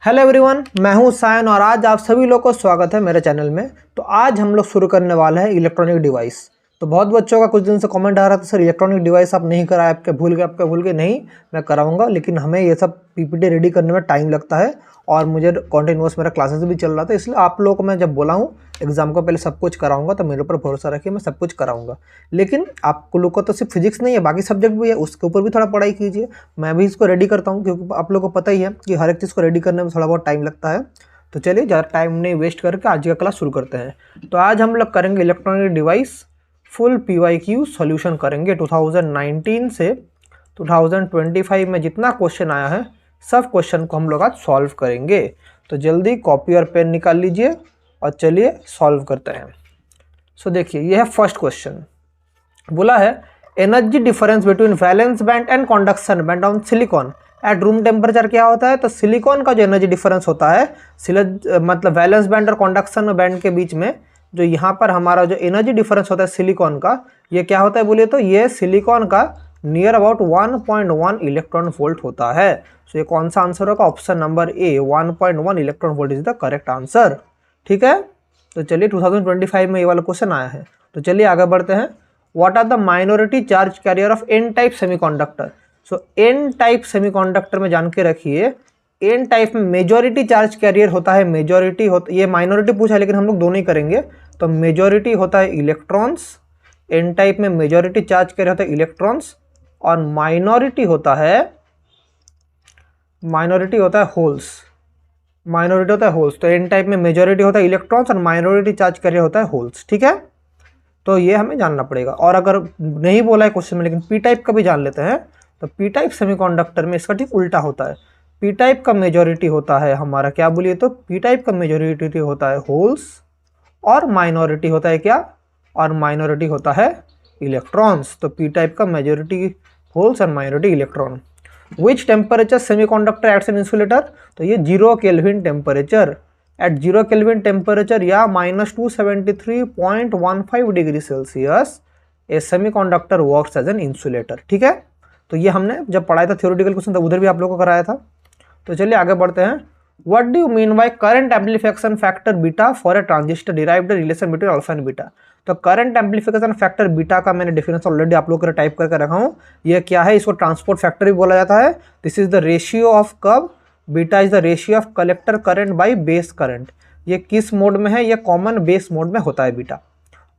Hello everyone, मैं हूं सायन और आज आप सभी लोगों को स्वागत है मेरे चैनल में। तो आज हम लोग शुरू करने वाले हैं इलेक्ट्रॉनिक डिवाइस। तो बहुत बच्चों का कुछ दिन से कमेंट आ रहा था, सर इलेक्ट्रॉनिक डिवाइस आप नहीं कराए, आपके भूल गए। नहीं, मैं कराऊंगा, लेकिन हमें ये सब पीपीटी रेडी करने में टाइम लगता है और मुझे कॉन्टिन्यूअस मेरा क्लासेस भी चल रहा था, इसलिए आप लोगों को मैं जब बोला हूँ एग्जाम को पहले सब कुछ कराऊंगा, तो मेरे ऊपर भरोसा रखिए, मैं सब कुछ कराऊंगा। लेकिन आप लोग को तो सिर्फ फिजिक्स नहीं है, बाकी सब्जेक्ट भी है, उसके ऊपर भी थोड़ा पढ़ाई कीजिए। मैं भी इसको रेडी करता हूँ क्योंकि आप लोगों को पता ही है कि हर एक चीज़ को रेडी करने में थोड़ा बहुत टाइम लगता है। तो चलिए ज़्यादा टाइम नहीं वेस्ट करके आज का क्लास शुरू करते हैं। तो आज हम लोग करेंगे electronic device full PYQ solution करेंगे। 2019 से 2025 में जितना क्वेश्चन आया है सब क्वेश्चन को हम लोग आज सॉल्व करेंगे। तो जल्दी कॉपी और पेन निकाल लीजिए और चलिए सॉल्व करते हैं। सो देखिए, यह है फर्स्ट क्वेश्चन। बोला है energy difference between valence band and conduction band on silicon at room temperature क्या होता है। तो सिलिकॉन का जो एनर्जी डिफरेंस होता है, मतलब वैलेंस बैंड और कंडक्शन बैंड के बीच में जो यहाँ पर हमारा जो एनर्जी डिफरेंस होता है सिलिकॉन का, ये क्या होता है बोलिए तो ये सिलिकॉन का नियर अबाउट 1.1 इलेक्ट्रॉन वोल्ट होता है। सो ये कौन सा आंसर होगा? Option number A, 1.1 electron volt is the correct answer. ठीक है, तो चलिए 2025 में ये वाला क्वेश्चन आया है। तो चलिए आगे बढ़ते हैं। What are the minority charge carrier of N type semiconductor. So N type semiconductor में जान के रखिए, एन टाइप में मेजॉरिटी चार्ज कैरियर होता है, मेजॉरिटी होता, ये माइनॉरिटी पूछा है लेकिन हम लोग दोनों ही करेंगे। तो मेजॉरिटी होता है इलेक्ट्रॉन्स, एन टाइप में मेजॉरिटी चार्ज कैरियर होता है इलेक्ट्रॉन्स, और माइनॉरिटी होता है होल्स। माइनॉरिटी होता है होल्स। तो एन टाइप में मेजॉरिटी होता है इलेक्ट्रॉन्स और माइनॉरिटी चार्ज कैरियर होता है होल्स। ठीक है, तो ये हमें जानना पड़ेगा। और अगर नहीं बोला है क्वेश्चन में लेकिन पी टाइप का भी जान लेते हैं, तो पी टाइप सेमीकंडक्टर में इसका ठीक उल्टा होता है। पी टाइप का मेजॉरिटी होता है हमारा क्या बोलिए तो पी टाइप का मेजॉरिटी होता है होल्स और माइनॉरिटी होता है क्या? और माइनॉरिटी होता है इलेक्ट्रॉन्स। तो पी टाइप का मेजॉरिटी होल्स और minority electron. Which temperature semiconductor acts an insulator. तो ये 0 kelvin temperature, at 0 kelvin temperature या -273.15 degree Celsius a semiconductor works as an insulator. ठीक है, तो ये हमने जब पढ़ाया था थ्योरेटिकल क्वेश्चन तब उधर भी आप लोगों को कराया था। तो चलिए आगे बढ़ते हैं। What do you mean by current amplification factor beta for a transistor derived relation between alpha and beta. तो करंट एम्प्लीफिकेशन फैक्टर बीटा का मैंने डेफिनेशन ऑलरेडी आप लोगों को टाइप करके रखा हूँ। ये क्या है? इसको ट्रांसपोर्ट फैक्टर भी बोला जाता है। This is the ratio of कब beta is the ratio of collector current by base current. ये किस मोड में है? ये कॉमन बेस मोड में होता है बीटा।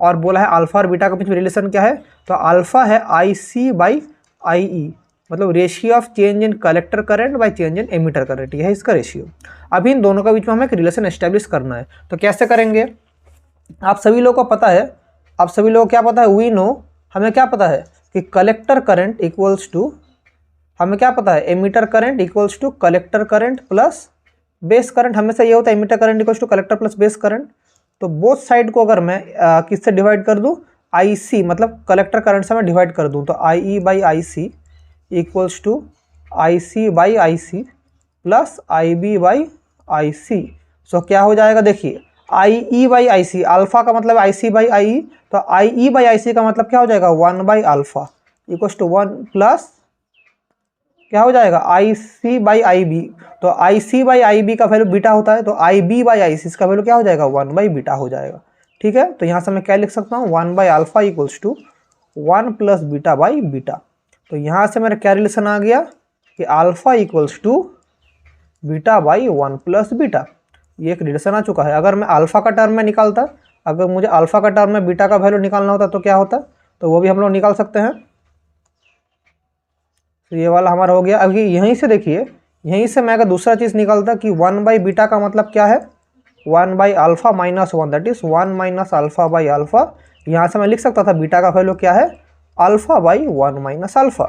और बोला है अल्फा और बीटा के बीच में रिलेशन क्या है? तो अल्फा है IC/IE, मतलब ratio of change in collector current by change in emitter current, यह है इसका रेशियो। अभी इन दोनों के बीच में हमें एक रिलेशन एस्टेब्लिश करना है। तो कैसे करेंगे? आप सभी लोगों को पता है, आप सभी लोगों को क्या पता है? वी नो, हमें क्या पता है कि कलेक्टर करंट इक्वल्स टू, हमें क्या पता है? Emitter current equals to collector current plus base current. हमेशा ये होता है emitter current equals to collector plus base current. तो बोथ साइड को अगर मैं किससे डिवाइड कर दूं? IC, मतलब कलेक्टर करंट से मैं डिवाइड कर दूं, तो IE/IC equals to IC/IC plus IB/IC। सो क्या हो जाएगा? देखिए IE/IC, अल्फा का मतलब IC/IE, तो IE/IC का मतलब क्या हो जाएगा? 1/अल्फा इक्वल्स टू 1 प्लस क्या हो जाएगा? IC/IB। तो IC/IB का वैल्यू बीटा होता है, तो IB/IC इसका वैल्यू क्या हो जाएगा? 1/बीटा हो जाएगा। ठीक है, तो यहाँ से मैं क्या लिख सकता हूँ? Alpha equals to 1 plus beta beta. तो यहाँ से मेरा क्या रिलेशन आ गया कि alpha equals to beta plus beta, ये एक रिलेशन आ चुका है। अगर मैं अल्फा का टर्म में निकालता, अगर मुझे अल्फा का टर्म में बीटा का वैल्यू निकालना होता तो क्या होता? तो वो भी हम लोग निकाल सकते हैं। तो ये वाला हमारा हो गया। अभी यहीं से देखिए, यहीं से मैं अगर दूसरा चीज़ निकालता कि 1/बीटा का मतलब क्या है? 1/अल्फा माइनस 1, दैट इज 1 माइनस अल्फा/अल्फा। यहाँ से मैं लिख सकता था बीटा का वैल्यू क्या है? अल्फा/1 माइनस अल्फा।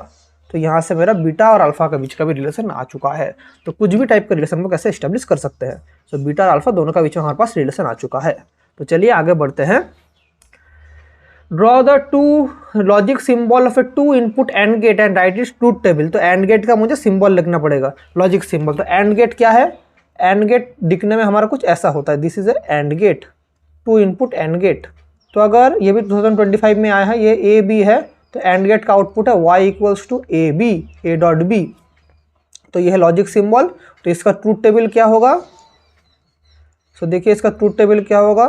तो यहाँ से मेरा बीटा और अल्फा के बीच का भी रिलेशन आ चुका है। तो कुछ भी टाइप का रिलेशन को कैसे एस्टेब्लिश कर सकते हैं। सो बीटा और अल्फा दोनों का बीच में हमारे पास रिलेशन आ चुका है। तो चलिए आगे बढ़ते हैं। Draw the two logic symbol of a 2 input and gate and write is truth table. तो एंड गेट का मुझे सिंबल लिखना पड़ेगा, लॉजिक सिंबल। तो एंड गेट क्या है? एंड गेट दिखने में हमारा कुछ ऐसा होता है, this is a and gate, 2 input and gate. तो अगर ये भी 2025 में आया है, ये AB है, तो एंड गेट का आउटपुट है Y equals to AB, A dot B। तो ये है लॉजिक सिंबल। तो इसका ट्रूथ टेबल क्या होगा, सो देखिए इसका ट्रूथ टेबल क्या होगा,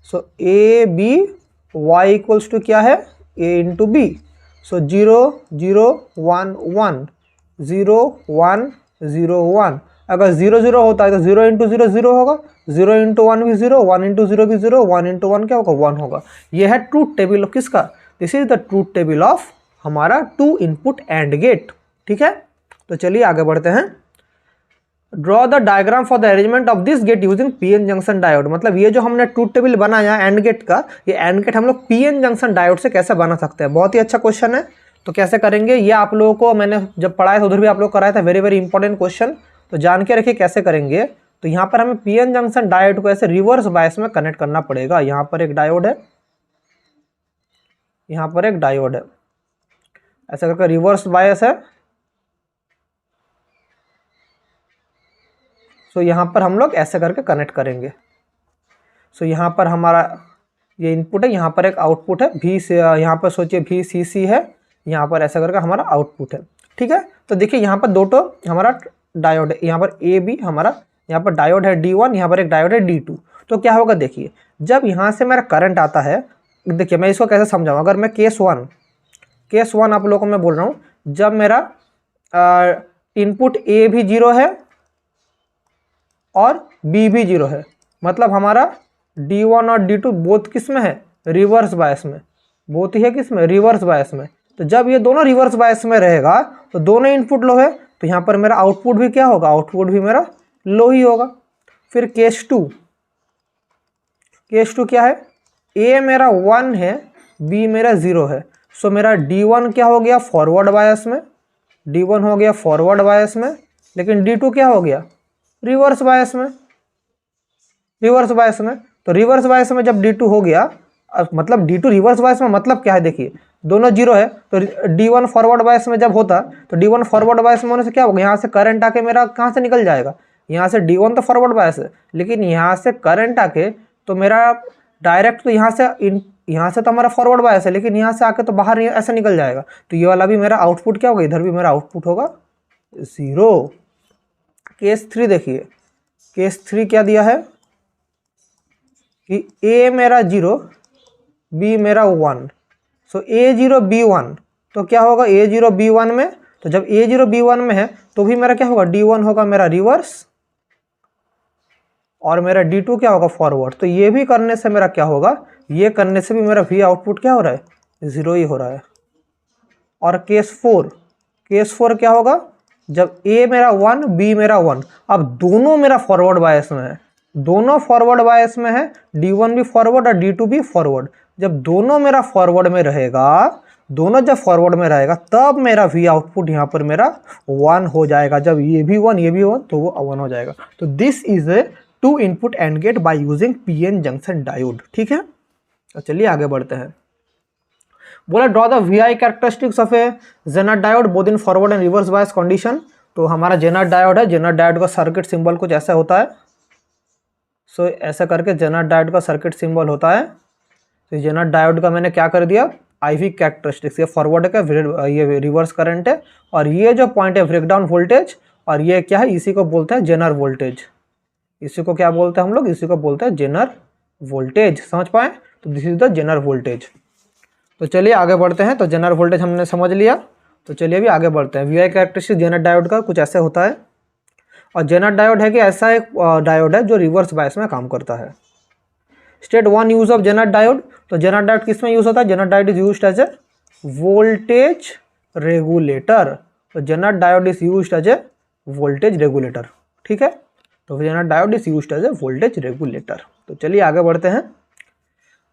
so A B Y equals to क्या है ए इंटू बी। सो 0 0 1 1 0 1 0 1। अगर 0 0 होता है तो 0 इंटू 0 0 होगा, 0 इंटू 1 भी 0, 1 इंटू 0 भी 0, 1 इंटू 1 क्या होगा 1 होगा। यह है ट्रूथ टेबल ऑफ किसका, this is the truth table of हमारा 2 इनपुट एंड गेट। ठीक है, तो चलिए आगे बढ़ते हैं। Draw the diagram for the arrangement of this gate using PN junction diode. मतलब ये जो हमने ट्रूथ टेबल बनाया एंड गेट का, ये एंड गेट हम लोग पीएन जंक्शन डायोड से कैसे बना सकते हैं। बहुत ही अच्छा क्वेश्चन है। तो कैसे करेंगे ये आप लोगों को मैंने जब पढ़ाया था उधर भी आप लोग कराया था, वेरी वेरी इंपॉर्टेंट क्वेश्चन। तो जान के रखिए कैसे करेंगे। तो यहाँ पर हमें पीएन जंक्शन डायोड को ऐसे रिवर्स बायस में कनेक्ट करना पड़ेगा। यहाँ पर एक डायोड है, यहाँ पर एक डायोड है, ऐसा करके रिवर्स बायस है। तो यहाँ पर हम लोग ऐसे करके कनेक्ट करेंगे। सो यहाँ पर हमारा ये इनपुट है, यहाँ पर एक आउटपुट है भी से, यहाँ पर सोचिए भी सी सी है, यहाँ पर ऐसा करके हमारा आउटपुट है। ठीक है, तो देखिए यहाँ पर दो तो हमारा डायोड है, यहाँ पर ए बी हमारा, यहाँ पर डायोड है D1, यहाँ पर एक डायोड है D2। तो क्या होगा देखिए, जब यहाँ से मेरा करंट आता है, देखिए मैं इसको कैसे समझाऊँ। अगर मैं केस वन आप लोगों को मैं बोल रहा हूँ, जब मेरा इनपुट ए भी 0 है और बी भी 0 है, मतलब हमारा D1 और D2 बोथ किस में है, रिवर्स बायस में, बोथ ही है किस में, रिवर्स बायस में। तो जब ये दोनों रिवर्स बायस में रहेगा तो दोनों इनपुट लो है, तो यहाँ पर मेरा आउटपुट भी क्या होगा, आउटपुट भी मेरा लो ही होगा। फिर केस टू क्या है, ए मेरा 1 है, बी मेरा 0 है। सो मेरा D1 क्या हो गया, फॉरवर्ड बायस में, D1 हो गया फॉरवर्ड बायस में, लेकिन D2 क्या हो गया, रिवर्स बायस में, तो रिवर्स बायस में जब D2 हो गया, मतलब D2 रिवर्स बायस में मतलब क्या है, देखिए दोनों 0 है, तो D1 फॉरवर्ड बायस में जब होता तो D1 फॉरवर्ड बायस में होने से क्या होगा, यहाँ से करंट आके मेरा कहाँ से निकल जाएगा, यहाँ से D1 तो फॉरवर्ड बायस है, लेकिन यहाँ से करंट आके तो मेरा डायरेक्ट तो यहाँ से तो हमारा फॉरवर्ड बायस है, लेकिन यहाँ से आके तो बाहर ऐसे निकल जाएगा। तो ये वाला भी मेरा आउटपुट क्या होगा, इधर भी मेरा आउटपुट होगा 0। केस 3 देखिए, केस 3 क्या दिया है कि ए मेरा 0, बी मेरा 1। सो A0 B1, तो क्या होगा A0 B1 में, तो जब A0 B1 में है तो भी मेरा क्या होगा, D1 होगा मेरा रिवर्स और मेरा D2 क्या होगा, फॉरवर्ड। तो ये भी करने से मेरा क्या होगा, ये करने से भी मेरा V आउटपुट क्या हो रहा है, 0 ही हो रहा है। और केस 4 क्या होगा, जब A मेरा 1 B मेरा 1, अब दोनों मेरा फॉरवर्ड बायस में है, दोनों फॉरवर्ड बायस में है, D1 भी फॉरवर्ड और D2 भी फॉरवर्ड। जब दोनों मेरा फॉरवर्ड में रहेगा, दोनों जब फॉरवर्ड में रहेगा तब मेरा V आउटपुट यहाँ पर मेरा 1 हो जाएगा। जब ये भी 1 ये भी 1 तो वो 1 हो जाएगा। तो this is a 2 input and gate by using PN junction diode. ठीक है, तो चलिए आगे बढ़ते हैं। बोला draw the VI characteristics of a Zener diode both in forward and reverse bias condition. तो हमारा जेनर डायोड है, जेनर डायोड का सर्किट सिंबल कुछ ऐसा होता है। सो ऐसा करके जेनर डायोड का सर्किट सिंबल होता है। तो जेनर डायोड का मैंने क्या कर दिया, IV कैरेक्टरिस्टिक्स, ये फॉरवर्ड का, ये रिवर्स करंट है, और ये जो पॉइंट है ब्रेकडाउन वोल्टेज, और ये क्या है, इसी को बोलते हैं जेनर वोल्टेज। इसी को क्या बोलते हैं हम लोग, इसी को बोलते हैं जेनर वोल्टेज। समझ पाए, तो this is the Zener voltage. तो चलिए आगे बढ़ते हैं। तो जेनर वोल्टेज हमने समझ लिया, तो चलिए अभी आगे बढ़ते हैं। VI कैरेक्टरिस्टिक जेनर डायोड का कुछ ऐसे होता है, और जेनर डायोड है कि ऐसा एक डायोड है जो रिवर्स बायस में काम करता है। State 1 use of Zener diode. तो जेनर डायोड किस में यूज होता है, Zener diode is used as a voltage regulator. तो Zener diode is used as a voltage regulator. ठीक है, तो Zener diode is used as a voltage regulator. तो चलिए आगे बढ़ते हैं।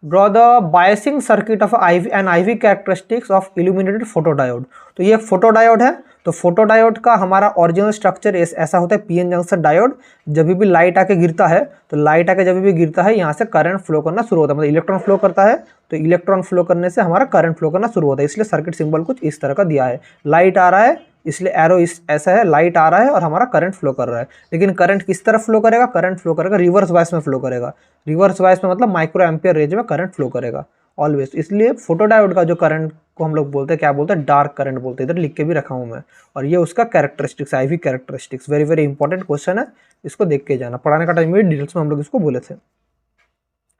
Draw the biasing circuit of IV and IV characteristics of illuminated photodiode. तो ये फोटोडायोड है। तो फोटोडायोड का हमारा ओरिजिनल स्ट्रक्चर ऐसा होता है, पीएन जंक्शन डायोड। जब भी लाइट आके गिरता है, तो लाइट आके जब भी गिरता है यहाँ से करंट फ्लो करना शुरू होता है, मतलब इलेक्ट्रॉन फ्लो करता है, तो इलेक्ट्रॉन फ्लो करने से हमारा करंट फ्लो करना शुरू होता है। इसलिए सर्किट सिंबल कुछ इस तरह का दिया है। लाइट आ रहा है इसलिए एरो ऐसा है, लाइट आ रहा है और हमारा करंट फ्लो कर रहा है। लेकिन करंट किस तरफ फ्लो करेगा, करंट फ्लो करेगा रिवर्स बायस में फ्लो करेगा। रिवर्स बायस में मतलब माइक्रो एम्पियर रेंज में करंट फ्लो करेगा। ऑलवेज। इसलिए फोटोडायोड का जो करंट को हम लोग बोलते हैं, क्या बोलते हैं, डार्क करंट बोलते हैं। इधर लिख के भी रखा हूँ मैं, और ये उसका characteristics, IV characteristics, very very important question है, इसको देख के जाना। पढ़ाने का टाइम में डिटेल्स में हम लोग इसको बोले थे।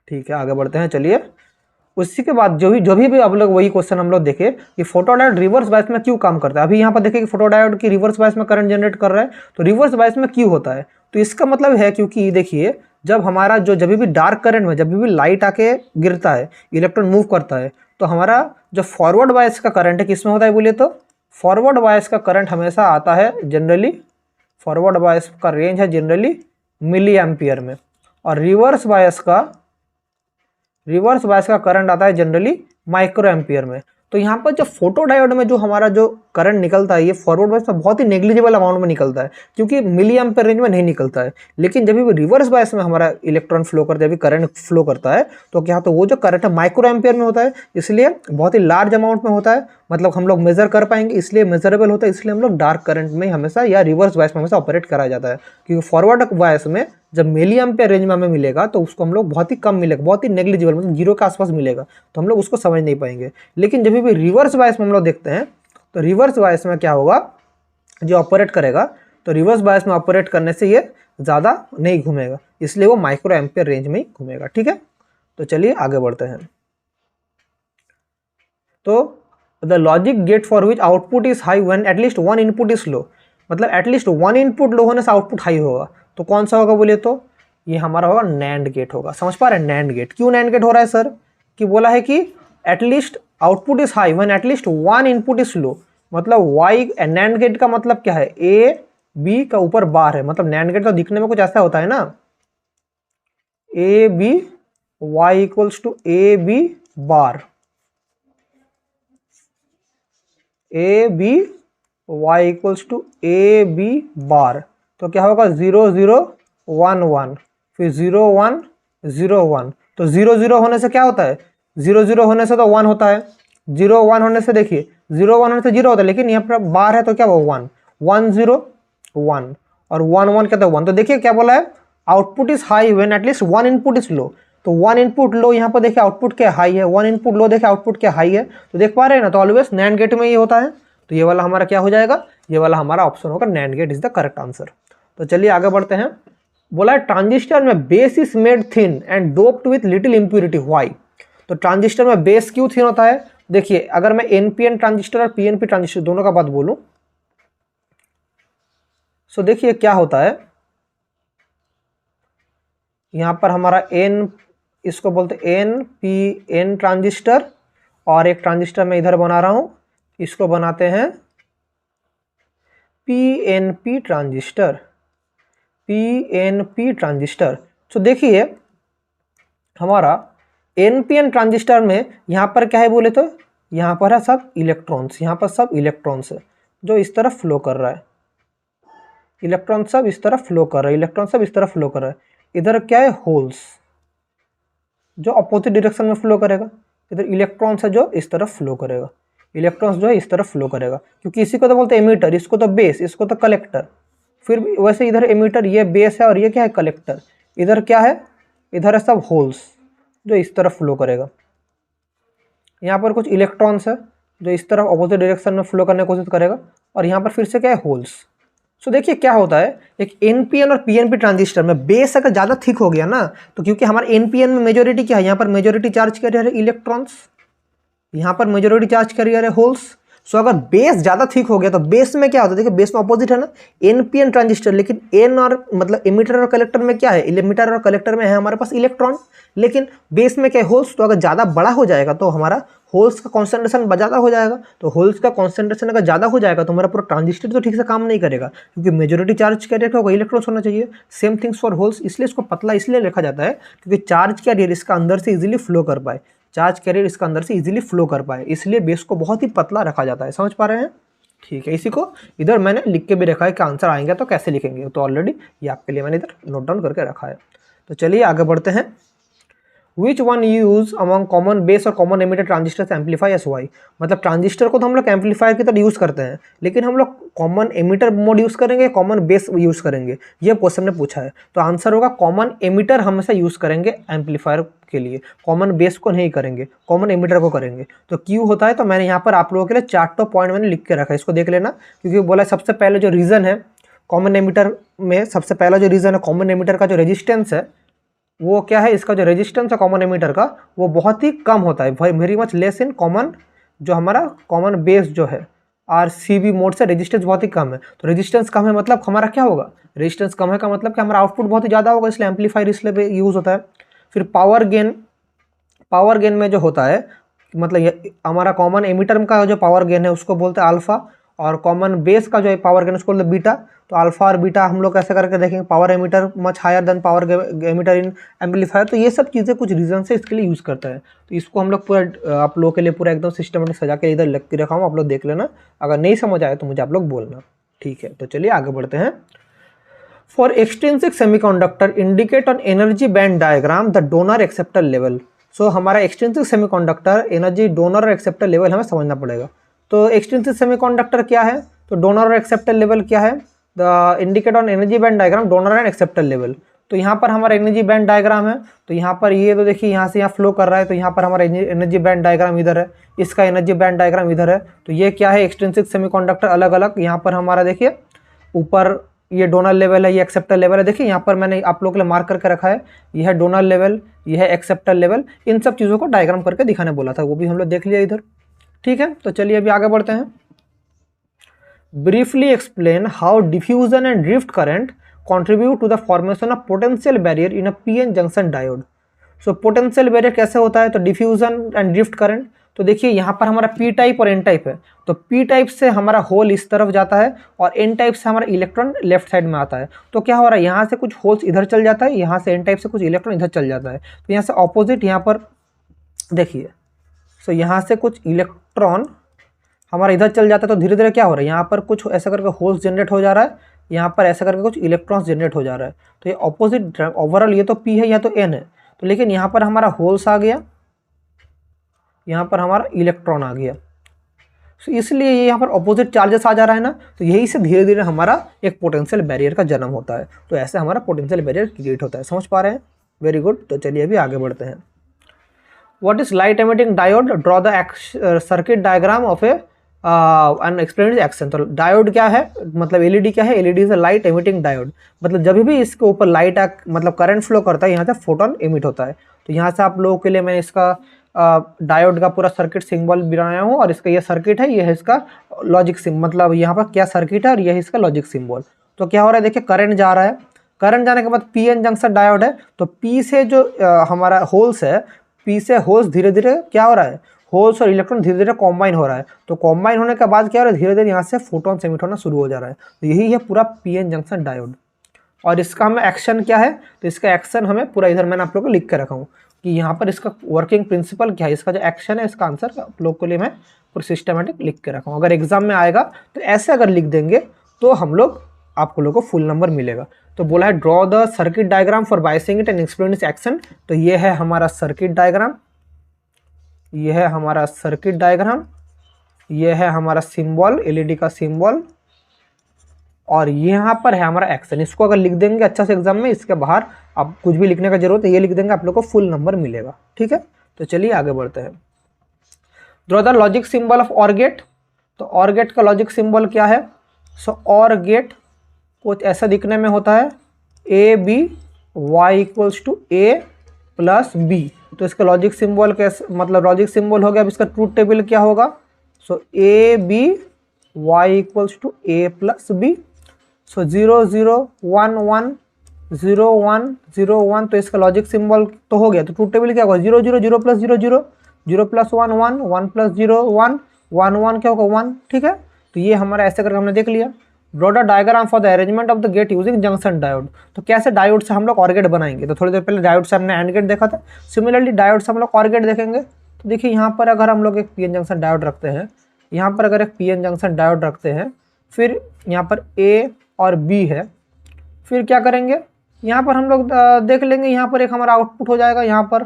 ठीक है, आगे बढ़ते हैं। चलिए, उसी के बाद जो भी आप लोग वही क्वेश्चन हम लोग देखे कि फोटोडायोड रिवर्स बायस में क्यों काम करता है। अभी यहाँ पर देखिए कि फोटोडायोड की रिवर्स बायस में करंट जनरेट कर रहा है, तो रिवर्स बायस में क्यों होता है, तो इसका मतलब है क्योंकि देखिए जब हमारा जब भी डार्क करंट में जब भी लाइट आके गिरता है, इलेक्ट्रॉन मूव करता है, तो हमारा जो फॉरवर्ड बायस का करंट है किसमें होता है बोलिए तो, फॉरवर्ड बायस का करंट हमेशा आता है जनरली, फॉरवर्ड बायस का रेंज है जनरली मिली एम्पियर में, और रिवर्स बायस का करंट आता है जनरली माइक्रो एम्पियर में। तो यहाँ पर जो फोटोडायोड में जो हमारा जो करंट निकलता है, ये फॉरवर्ड बायस में बहुत ही नेग्लिजिबल अमाउंट में निकलता है, क्योंकि मिली एम्पियर रेंज में नहीं निकलता है। लेकिन जब भी रिवर्स बायस में हमारा इलेक्ट्रॉन फ्लो करता है, जब भी करंट फ्लो करता है, तो क्या तो वो जो करंट है माइक्रो एम्पियर में होता है, इसलिए बहुत ही लार्ज अमाउंट में होता है, मतलब हम लोग मेजर कर पाएंगे, इसलिए मेजरेबल होता है। इसलिए हम लोग डार्क करंट में हमेशा या रिवर्स बायस में हमेशा ऑपरेट कराया जाता है, क्योंकि फॉरवर्ड बायस में जब मिली एम्पियर रेंज में हमें मिलेगा तो उसको हम लोग बहुत ही कम मिलेगा, बहुत ही नेग्लिजिबल, मतलब जीरो के आसपास मिलेगा, तो हम लोग उसको समझ नहीं पाएंगे। लेकिन जब भी रिवर्स बायस में हम लोग देखते हैं, तो रिवर्स बायस में क्या होगा, जो ऑपरेट करेगा, तो रिवर्स बायस में ऑपरेट करने से ये ज़्यादा नहीं घूमेगा, इसलिए वो माइक्रो एम्पियर रेंज में ही घूमेगा। ठीक है, तो चलिए आगे बढ़ते हैं। तो the logic get for which output is high when at least one input is low, मतलब एटलीस्ट वन इनपुट लो होने से आउटपुट हाई होगा, तो कौन सा होगा बोलिए तो, ये हमारा होगा नैंड गेट होगा। समझ पा रहे हैं नैंड गेट क्यों नैंड गेट हो रहा है सर, कि बोला है कि at least output is high when at least one input is low, मतलब वाई, नैंड गेट का मतलब क्या है, ए बी का ऊपर बार है, मतलब नैंड गेट तो दिखने में कुछ ऐसा होता है ना, A B Y equals to A B bar, A B Y equals to A B bar, तो क्या होगा 0 0 1 1, फिर 0 1 0 1, तो 0 0 होने से क्या होता है, 0 0 होने से तो 1 होता है, 0 1 होने से देखिए 0 1 होने से 0 होता है, लेकिन यहाँ पर बार है तो क्या होगा 1 1 0 1, और 1 1 क्या था 1, तो देखिए क्या बोला है, output is high when at least one input is low, तो वन इनपुट लो, यहाँ पर देखिए आउटपुट क्या हाई है, वन इनपुट लो देखिए आउटपुट क्या हाई है, तो देख पा रहे हैं ना, तो ऑलवेज नैंड गेट में ये होता है, तो ये वाला हमारा क्या हो जाएगा, ये वाला हमारा ऑप्शन होगा, NAND gate is the correct answer. तो चलिए आगे बढ़ते हैं। बोला है ट्रांजिस्टर में base is made thin and doped with little impurity, why, तो ट्रांजिस्टर में बेस क्यों थिन होता है, देखिए अगर मैं एनपीएन ट्रांजिस्टर और पीएनपी ट्रांजिस्टर दोनों का बात बोलूं, सो देखिए क्या होता है, यहां पर हमारा एन, इसको बोलते हैं एन पी एन ट्रांजिस्टर, और एक ट्रांजिस्टर मैं इधर बना रहा हूं, इसको बनाते हैं पीएनपी ट्रांजिस्टर, पीएनपी ट्रांजिस्टर। तो देखिए हमारा एनपीएन ट्रांजिस्टर में यहाँ पर क्या है बोले तो, यहाँ पर है सब इलेक्ट्रॉन्स, यहाँ पर सब इलेक्ट्रॉन्स है जो इस तरफ फ्लो कर रहा है, इलेक्ट्रॉन सब इस तरफ फ्लो कर रहा है, इलेक्ट्रॉन सब इस तरफ फ्लो कर रहा है, इधर क्या है होल्स जो अपोजिट डायरेक्शन में फ्लो करेगा, इधर इलेक्ट्रॉन्स है जो इस तरफ फ्लो करेगा, इलेक्ट्रॉन्स जो है इस तरफ फ्लो करेगा, क्योंकि इसी को तो बोलते हैं एमीटर, इसको तो बेस, इसको तो कलेक्टर, फिर वैसे इधर एमीटर, ये बेस है और ये क्या है कलेक्टर, इधर क्या है, इधर है सब होल्स जो इस तरफ फ्लो करेगा, यहाँ पर कुछ इलेक्ट्रॉन्स है जो इस तरफ अपोजिट डायरेक्शन में फ्लो करने की कोशिश करेगा, और यहाँ पर फिर से क्या है होल्स। सो देखिए क्या होता है, एक एनपीएन और पीएनपी ट्रांजिस्टर में बेस अगर ज़्यादा थिक हो गया ना, तो क्योंकि हमारे एनपीएन में मेजोरिटी क्या है, यहाँ पर मेजोरिटी चार्ज कैरियर है इलेक्ट्रॉन्स, यहाँ पर मेजोरिटी चार्ज कैरियर है होल्स। सो अगर बेस ज़्यादा थिक हो गया तो बेस में क्या होता है, देखिए बेस में अपोजिट है ना एनपीएन ट्रांजिस्टर, लेकिन एन और मतलब एमिटर और कलेक्टर में क्या है, एमिटर और कलेक्टर में है हमारे पास इलेक्ट्रॉन, लेकिन बेस में क्या है होल्स। तो अगर ज़्यादा बड़ा हो जाएगा तो हमारा होल्स का कॉन्सेंट्रेशन ज़्यादा हो जाएगा, तो होल्स का कॉन्सेंट्रेशन अगर ज़्यादा हो जाएगा तो हमारा पूरा ट्रांजिस्टर तो ठीक से काम नहीं करेगा, क्योंकि मेजोरिटी चार्ज कैरियर क्या होगा, इलेक्ट्रॉन्स होना चाहिए। सेम थिंग्स फॉर होल्स, इसलिए इसको पतला इसलिए लिखा जाता है क्योंकि चार्ज कैरियर इसका अंदर से इजीली फ्लो कर पाए, चार्ज कैरियर इसका अंदर से इजीली फ्लो कर पाए, इसलिए बेस को बहुत ही पतला रखा जाता है। समझ पा रहे हैं? ठीक है, इसी को इधर मैंने लिख के भी रखा है कि आंसर आएंगे तो कैसे लिखेंगे, तो ऑलरेडी ये आपके लिए मैंने इधर नोट डाउन करके रखा है। तो चलिए आगे बढ़ते हैं। Which one use among common base और common emitter transistor amplifies why. मतलब ट्रांजिस्टर को तो हम लोग एम्पलीफायर की तरह यूज़ करते हैं, लेकिन हम लोग कॉमन एमिटर मोड यूज़ करेंगे, कॉमन बेस यूज़ करेंगे, ये क्वेश्चन ने पूछा है। तो आंसर होगा कॉमन एमिटर हमेशा यूज़ करेंगे एम्पलीफायर के लिए, कॉमन बेस को नहीं करेंगे, कॉमन एमिटर को करेंगे। तो क्यों होता है, तो मैंने यहाँ पर आप लोगों के लिए 4 पॉइंट मैंने लिख के रखा है, इसको देख लेना। क्योंकि बोला सबसे पहले जो रीज़न है कॉमन एमिटर में, सबसे पहला जो रीज़न है कॉमन एमिटर का जो रेजिस्टेंस है वो क्या है, इसका जो रेजिस्टेंस है कॉमन एमिटर का वो बहुत ही कम होता है, very much less in common, जो हमारा कॉमन बेस जो है RCB मोड से रेजिस्टेंस बहुत ही कम है। तो रेजिस्टेंस कम है मतलब हमारा क्या होगा, रेजिस्टेंस कम है का मतलब कि हमारा आउटपुट बहुत ही ज़्यादा होगा, इसलिए एम्पलीफायर इसलिए यूज़ होता है। फिर पावर गेन में जो होता है, मतलब हमारा कॉमन एमिटर का जो पावर गेन है उसको बोलते हैं अल्फा, और कॉमन बेस का जो है पावर गेन उसको बोलते हैं बीटा। तो अल्फा और बीटा हम लोग ऐसे करके देखेंगे, power emitter much higher than power emitter in amplifier. तो ये सब चीज़ें कुछ रीजन से इसके लिए यूज़ करता है। तो इसको हम लोग पूरा आप लोगों के लिए पूरा एकदम सिस्टमेटिक सजा के इधर लिख के रखा हूँ, आप लोग देख लेना। अगर नहीं समझ आए तो मुझे आप लोग बोलना, ठीक है। तो चलिए आगे बढ़ते हैं। For extrinsic semiconductor indicate on energy band diagram the donor acceptor level. So हमारा एक्सट्रिंसिक सेमीकंडक्टर एनर्जी डोनर और एक्सेप्टर लेवल हमें समझना पड़ेगा। तो एक्सट्रिंसिक सेमीकंडक्टर क्या है, तो डोनर और एक्सेप्टर लेवल क्या है, the indicate on energy band diagram donor and acceptor level. तो यहाँ पर हमारा एनर्जी बैंड डायग्राम है, तो यहाँ पर ये तो देखिए यहाँ से यहाँ फ्लो कर रहा है, तो यहाँ पर हमारा एनर्जी बैंड डायग्राम इधर है, इसका एनर्जी बैंड डायग्राम इधर है। तो ये क्या है, एक्सट्रिंसिक सेमीकंडक्टर अलग अलग। यहाँ पर हमारा देखिए ऊपर ये डोनर लेवल है, ये एक्सेप्टर लेवल है। देखिए यहाँ पर मैंने आप लोगों के लिए मार्क करके रखा है, यह है डोनर लेवल, यह है एक्सेप्टर लेवल। इन सब चीज़ों को डायग्राम करके दिखाने बोला था, वो भी हम लोग देख लिया इधर, ठीक है। तो चलिए अभी आगे बढ़ते हैं। Briefly explain how diffusion and drift current contribute to the formation of potential barrier in a PN junction diode। So potential barrier कैसे होता है, तो डिफ्यूजन एंड ड्रिफ्ट करंट। तो देखिए यहाँ पर हमारा पी टाइप और एन टाइप है, तो पी टाइप से हमारा होल इस तरफ जाता है और एन टाइप से हमारा इलेक्ट्रॉन लेफ्ट साइड में आता है। तो क्या हो रहा है, यहाँ से कुछ होल्स इधर चल जाता है, यहाँ से एन टाइप से कुछ इलेक्ट्रॉन इधर चल जाता है। तो यहाँ से ऑपोजिट यहाँ पर देखिए, सो यहाँ से कुछ इलेक्ट्रॉन हमारा इधर चल जाता है। तो धीरे धीरे क्या हो रहा है, यहाँ पर कुछ ऐसा करके होल्स जनरेट हो जा रहा है, यहाँ पर ऐसा करके कुछ इलेक्ट्रॉन्स जनरेट हो जा रहा है। तो ये ऑपोजिट ओवरऑल, ये तो पी है या तो एन है, तो लेकिन यहाँ पर हमारा होल्स आ गया, यहाँ पर हमारा इलेक्ट्रॉन आ गया। तो इसलिए ये यहाँ पर ऑपोजिट चार्जेस आ जा रहा है ना, तो यही से धीरे धीरे हमारा एक पोटेंशियल बैरियर का जन्म होता है। तो ऐसे हमारा पोटेंशियल बैरियर क्रिएट होता है, समझ पा रहे हैं, वेरी गुड। तो चलिए अभी आगे बढ़ते हैं। What is light emitting diode, draw the circuit diagram of and explain action. तो डायोड क्या है, मतलब एलईडी क्या है, LED is a light emitting diode. मतलब जब भी इसके ऊपर लाइट मतलब करंट फ्लो करता है, यहाँ से फोटोन एमिट होता है। तो यहाँ से आप लोगों के लिए मैंने इसका डायोड का पूरा सर्किट सिंबल बनाया हूँ, और इसका ये सर्किट है, ये है इसका लॉजिक सिंबल, मतलब यहाँ पर क्या सर्किट है और यह है इसका लॉजिक सिंबल। तो क्या हो रहा है, देखिए करंट जा रहा है, करंट जाने के बाद पी एन जंक्शन डायोड है। तो पी से जो हमारा होल्स है, पी से होल्स धीरे धीरे क्या हो रहा है, होल्स और इलेक्ट्रॉन धीरे धीरे कॉम्बाइन हो रहा है। तो कॉम्बाइन होने के बाद क्या हो रहा है, धीरे धीरे यहाँ से फोटोन एमिट होना शुरू हो जा रहा है। तो यही है पूरा पी एन जंक्शन डायोड। और इसका हमें एक्शन क्या है, तो इसका एक्शन हमें पूरा इधर मैंने आप लोगों को लिख के रखा हूँ कि यहाँ पर इसका वर्किंग प्रिंसिपल क्या है, इसका जो एक्शन है, इसका आंसर आप लोग के लिए मैं पूरा सिस्टमेटिक लिख के रखा हूँ। अगर एग्जाम में आएगा तो ऐसे अगर लिख देंगे तो हम लोग आपको लोगों को फुल नंबर मिलेगा। तो बोला है draw the circuit diagram for biasing it and explain it's action. तो ये है हमारा सर्किट डायग्राम, ये है हमारा सर्किट डायग्राम, ये है हमारा सिंबल, एलईडी का सिंबल, और यहाँ पर है हमारा एक्शन। इसको अगर लिख देंगे अच्छा से एग्जाम में, इसके बाहर आप कुछ भी लिखने का जरूरत है, ये लिख देंगे आप लोग को फुल नंबर मिलेगा, ठीक है। तो चलिए आगे बढ़ते हैं। Draw the logic symbol of OR gate. तो ऑर गेट का लॉजिक सिंबल क्या है, सो ऑर गेट कुछ ऐसा दिखने में होता है, A B Y equals to A plus B. तो इसका लॉजिक सिंबल कैसे, मतलब लॉजिक सिंबल हो गया। अब इसका ट्रूथ टेबल क्या होगा, so A B Y equals to A plus B. So 0 0 1 1 0 1 0 1। तो इसका लॉजिक सिंबल तो हो गया। तो ट्रूथ टेबल क्या होगा, 0 0 0 प्लस 0 0 0 प्लस 1 1 1 प्लस 0 1 1 1 क्या होगा 1, ठीक है। तो ये हमारा ऐसे करके हमने देख लिया। Draw the diagram for the arrangement of the gate using junction diode. तो कैसे डायोड से हम लोग ऑर गेट बनाएंगे, तो थोड़ी देर पहले डायोड से हमने एंड गेट देखा था, सिमिलरली डायोड से हम लोग ऑर गेट देखेंगे। तो देखिए यहाँ पर अगर हम लोग एक पी एन जंक्शन डायोड रखते हैं, यहाँ पर अगर एक पी एन जंक्शन डायोड रखते हैं, फिर यहाँ पर ए और बी है, फिर क्या करेंगे, यहाँ पर हम लोग देख लेंगे, यहाँ पर एक हमारा आउटपुट हो जाएगा, यहाँ पर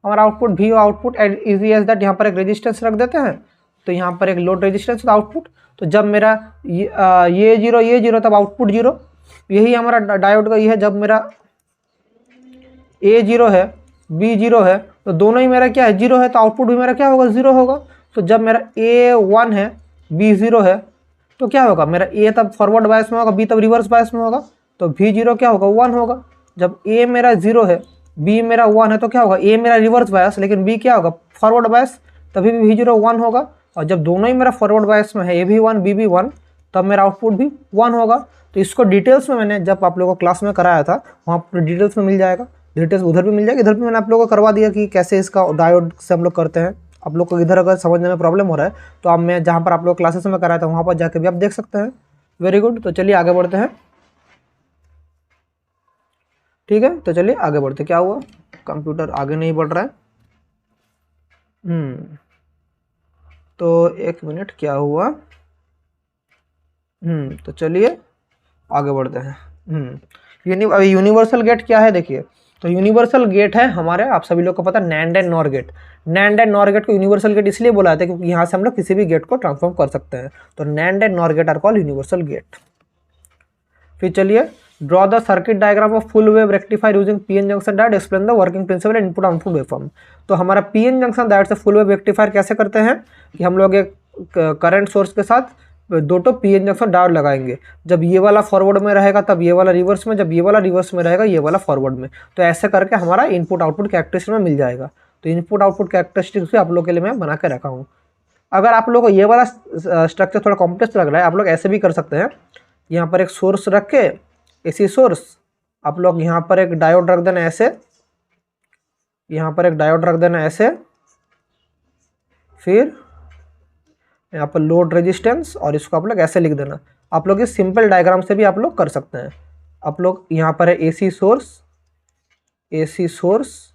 हमारा output V output and easy as that, यहाँ पर एक रेजिस्टेंस रख देते हैं, तो यहाँ पर एक लोड रेजिस्टेंस आउटपुट, तो जब मेरा ये जीरो तब आउटपुट जीरो। यही हमारा डायोड का ये है, जब मेरा ए जीरो है बी जीरो है तो दोनों ही मेरा क्या है जीरो है, तो आउटपुट भी मेरा क्या होगा जीरो होगा। तो जब मेरा ए वन है बी जीरो है तो क्या होगा, मेरा ए तब फॉरवर्ड बायस में होगा, बी तब रिवर्स बायस में होगा, तो वी जीरो क्या होगा वन होगा। जब ए मेरा जीरो है बी मेरा वन है तो क्या होगा, ए मेरा रिवर्स बायस लेकिन बी क्या होगा फॉरवर्ड बायस, तभी भी वी जीरो वन होगा। और जब दोनों ही मेरा फॉरवर्ड बायस में है, ए भी वन बी भी वन, तब मेरा आउटपुट भी वन होगा। तो इसको डिटेल्स में मैंने जब आप लोगों को क्लास में कराया था वहाँ पर डिटेल्स में मिल जाएगा, डिटेल्स उधर भी मिल जाएगा, इधर भी मैंने आप लोगों को करवा दिया कि कैसे इसका डायोड से हम लोग करते हैं। आप लोग को इधर अगर समझने में प्रॉब्लम हो रहा है तो आप मैं जहाँ पर आप लोग क्लासेस में कराया था वहाँ पर जाके भी आप देख सकते हैं। वेरी गुड, तो चलिए आगे बढ़ते हैं। ठीक है, तो चलिए आगे बढ़ते। क्या हुआ, कंप्यूटर आगे नहीं बढ़ रहा है। तो एक मिनट, क्या हुआ। तो चलिए आगे बढ़ते हैं। यूनिवर्सल गेट क्या है देखिए, तो यूनिवर्सल गेट है हमारे, आप सभी लोग को पता है NAND and NOR gate. NAND and NOR gate को यूनिवर्सल गेट इसलिए बोला जाता है क्योंकि यहाँ से हम लोग किसी भी गेट को ट्रांसफॉर्म कर सकते हैं। तो NAND and NOR gate are called universal gate. फिर चलिए, draw the circuit diagram of full wave rectifier using PN junction diode, explain the working principle and input output waveform. तो हमारा पीएन जंक्शन डायोड से full wave rectifier कैसे करते हैं कि हम लोग एक करंट सोर्स के साथ दो तो पीएन जंक्शन डायोड लगाएंगे। जब ये वाला फॉरवर्ड में रहेगा तब ये वाला रिवर्स में, जब ये वाला रिवर्स में रहेगा ये वाला फॉरवर्ड में। तो ऐसे करके हमारा इनपुट आउटपुट कैरेक्टरिस्टिक में मिल जाएगा। तो इनपुट आउटपुट कैरेक्टरिस्टिक्स भी आप लोग के लिए मैं बना के रखा हूँ। अगर आप लोग को ये वाला स्ट्रक्चर थोड़ा कॉम्प्लेक्स लग रहा है, आप लोग ऐसे भी कर सकते हैं। यहाँ पर एक सोर्स रख के, एसी सोर्स, आप लोग यहाँ पर एक डायोड रख देना ऐसे, यहाँ पर एक डायोड रख देना ऐसे, फिर यहाँ पर लोड रेजिस्टेंस, और इसको आप लोग ऐसे लिख देना। आप लोग इस सिंपल डायग्राम से भी आप लोग कर सकते हैं। आप लोग यहाँ पर है एसी सोर्स,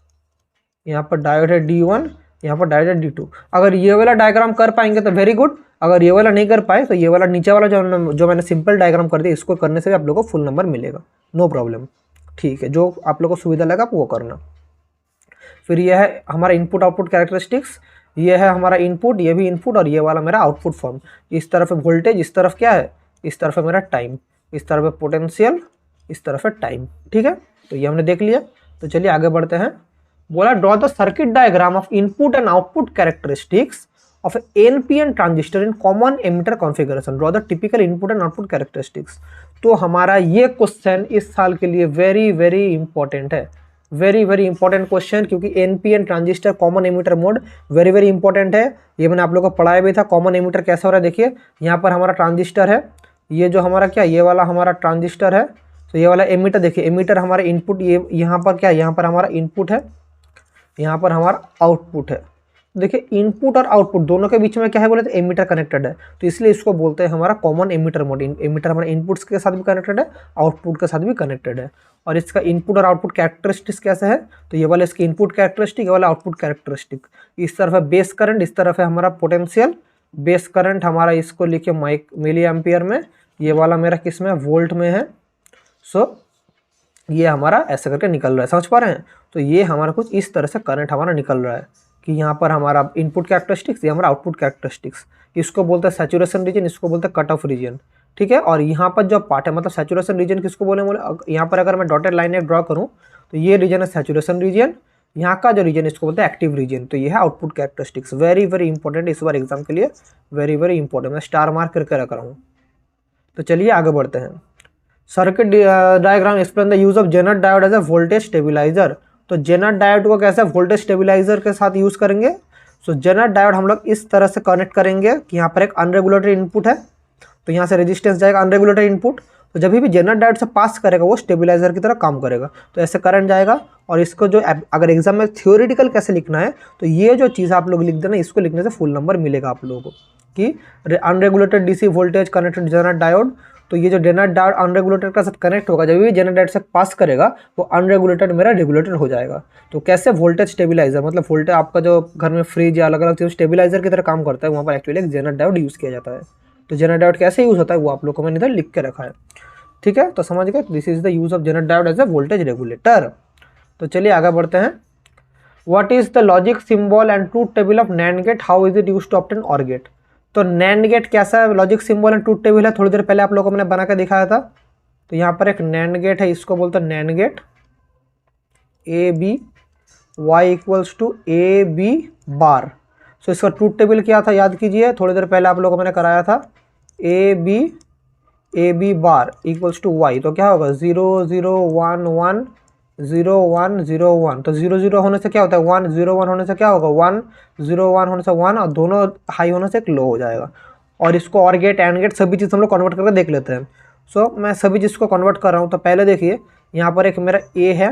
यहाँ पर डायोड है D1, यहाँ पर डायोड है D2। अगर ये वाला डायग्राम कर पाएंगे तो वेरी गुड, अगर ये वाला नहीं कर पाए तो ये वाला नीचे वाला जो मैंने सिंपल डायग्राम कर दिया इसको करने से भी आप लोगों को फुल नंबर मिलेगा, नो प्रॉब्लम। ठीक है, जो आप लोगों को सुविधा लगा आप वो करना। फिर यह है हमारा इनपुट आउटपुट कैरेक्टरिस्टिक्स, ये है हमारा इनपुट, ये भी इनपुट, और ये वाला मेरा आउटपुट फॉर्म। इस तरफ है वोल्टेज, इस तरफ क्या है, इस तरफ है मेरा टाइम, इस तरफ है पोटेंशियल, इस तरफ है टाइम। ठीक है, तो ये हमने देख लिया। तो चलिए आगे बढ़ते हैं। बोला draw the circuit diagram of input and output characteristics of NPN transistor in common emitter configuration, draw the typical input and output characteristics. तो हमारा ये क्वेश्चन इस साल के लिए वेरी वेरी इंपॉर्टेंट है, वेरी वेरी इंपॉर्टेंट क्वेश्चन, क्योंकि NPN transistor common emitter mode very very important है। ये मैंने आप लोगों को पढ़ाया भी था। कॉमन एमिटर कैसा हो रहा है देखिए, यहाँ पर हमारा ट्रांजिस्टर है, ये जो हमारा क्या, ये वाला हमारा ट्रांजिस्टर है, तो ये वाला एमिटर देखिए, एमिटर हमारा इनपुट, ये यहाँ पर क्या, यहाँ पर हमारा इनपुट है, यहाँ पर हमारा आउटपुट है। देखिए इनपुट और आउटपुट दोनों के बीच में क्या है बोले तो एमिटर कनेक्टेड है, तो इसलिए इसको बोलते हैं हमारा कॉमन एमिटर मोड। एमिटर हमारे इनपुट्स के साथ भी कनेक्टेड है, आउटपुट के साथ भी कनेक्टेड है। और इसका इनपुट और आउटपुट कैरेक्टरिस्टिक्स कैसे है, तो ये वाला इसकी इनपुट कैरेक्टरिस्टिक, ये वाला आउटपुट कैरेक्टरिस्टिक। इस तरफ है बेस करंट, इस तरफ है हमारा पोटेंशियल। बेस करंट हमारा इसको लिखिए मिली एम्पियर में, ये वाला मेरा किस में, वोल्ट में है। सो ये हमारा ऐसे करके निकल रहा है, समझ पा रहे हैं। तो ये हमारा कुछ इस तरह से करंट हमारा निकल रहा है कि यहाँ पर हमारा इनपुट कैरेक्टरिस्टिक्स, ये हमारा आउटपुट कैरेक्टरिस्टिक्स। इसको बोलते हैं सैचुरेशन रीजन, इसको बोलते हैं कट ऑफ रीजन। ठीक है, और यहाँ पर जो पार्ट है मतलब सैचुरेशन रीजन किसको बोले, यहाँ पर अगर मैं डॉटेड लाइन एक ड्रॉ करूँ तो ये रीजन है सैचुरेशन रीजन, यहाँ का जो रीजन इसको बोलते हैं एक्टिव रीजन। तो ये है output characteristics, very very important इस बार एग्जाम के लिए, वेरी वेरी इंपॉर्टेंट, मैं स्टार मार्क करके रख रहा हूँ। तो चलिए आगे बढ़ते हैं। Circuit diagram explain the use of Zener diode as a voltage stabiliser. तो जेनर डायोड को कैसे वोल्टेज स्टेबिलाईजर के साथ यूज करेंगे। सो जेनर डायोड हम लोग इस तरह से कनेक्ट करेंगे कि यहाँ पर एक अनरेगुलेटरी इनपुट है, तो यहाँ से रेजिस्टेंस जाएगा अनरेगुलेटरी इनपुट, तो जब भी जेनर डायोड से पास करेगा वो स्टेबिलाईजर की तरह काम करेगा। तो ऐसे करंट जाएगा। और इसको जो अगर एग्जाम में थ्योरेटिकल कैसे लिखना है, तो ये जो चीज़ आप लोग लिख देना, इसको लिखने से फुल नंबर मिलेगा आप लोगों को कि unregulated DC voltage connected Zener diode. तो ये जो जेनर डायोड अनरेगुलेटेड के साथ कनेक्ट होगा, जब भी जेनर डायोड से पास करेगा वो अनरेगुलेटेड मेरा रेगुलेटेड हो जाएगा। तो कैसे वोल्टेज स्टेबिलाईजर, मतलब वोल्टेज आपका जो घर में फ्रिज या अलग अलग चीज़ स्टेबिलाईजर की तरह काम करता है, वहाँ पर एक्चुअली एक जेनर डायोड यूज़ किया जाता है। तो जेनर डायोड कैसे यूज़ होता है वो आप लोग को मैंने इधर लिख के रखा है। ठीक है, तो समझ गए, this is the use of Zener diode as a voltage regulator. तो चलिए आगे बढ़ते हैं। What is the logic symbol and truth table of NAND gate, how is it use to obtain OR gate. तो नैंड गेट कैसा logic symbol and truth table है, थोड़ी देर पहले आप लोगों को मैंने बना के दिखाया था। तो यहाँ पर एक नैंड गेट है, इसको बोलते हैं NAND gate, A B Y equals to A B bar. So इसका ट्रूथ टेबल क्या था याद कीजिए, थोड़ी देर पहले आप लोगों को मैंने कराया था, A B bar equals to Y. तो क्या होगा 0 0 1 1 0 1 0 1। तो 0 0 होने से क्या होता है 1, 0 1 होने से क्या होगा 1, 0 1 होने से 1, और दोनों हाई होने से एक लो हो जाएगा। और इसको और गेट एंड गेट सभी चीज़ हम लोग कन्वर्ट करके देख लेते हैं। सो मैं सभी चीज़ को कन्वर्ट कर रहा हूँ। तो पहले देखिए यहाँ पर एक मेरा ए है,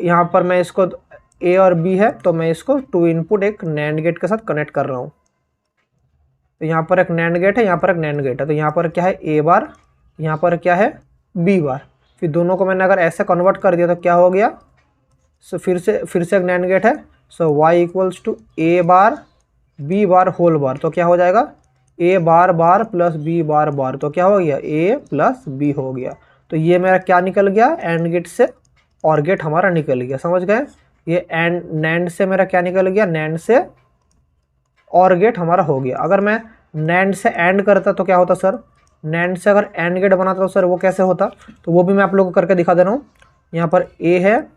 यहाँ पर मैं इसको ए और बी है, तो मैं इसको 2 इनपुट एक नैंड गेट के साथ कनेक्ट कर रहा हूँ। तो यहाँ पर एक नैंड गेट है, यहाँ पर एक नैंड गेट है। तो यहाँ पर क्या है ए बार, यहाँ पर क्या है बी बार। फिर दोनों को मैंने अगर ऐसे कन्वर्ट कर दिया तो क्या हो गया, सो फिर से एक नैंड गेट है। So Y equals to A bar B bar whole bar. तो क्या हो जाएगा ए बार बार प्लस बी बार बार। तो क्या हो गया ए प्लस बी हो गया। तो ये मेरा क्या निकल गया, एंड गेट से और गेट हमारा निकल गया, समझ गए। ये एंड नैंड से मेरा क्या निकल गया, नैंड से और गेट हमारा हो गया। अगर मैं नैंड से एंड करता तो क्या होता सर, नैंड से अगर एंड गेट बनाता तो सर वो कैसे होता, तो वो भी मैं आप लोगों को करके दिखा दे रहा हूँ। यहाँ पर ए है,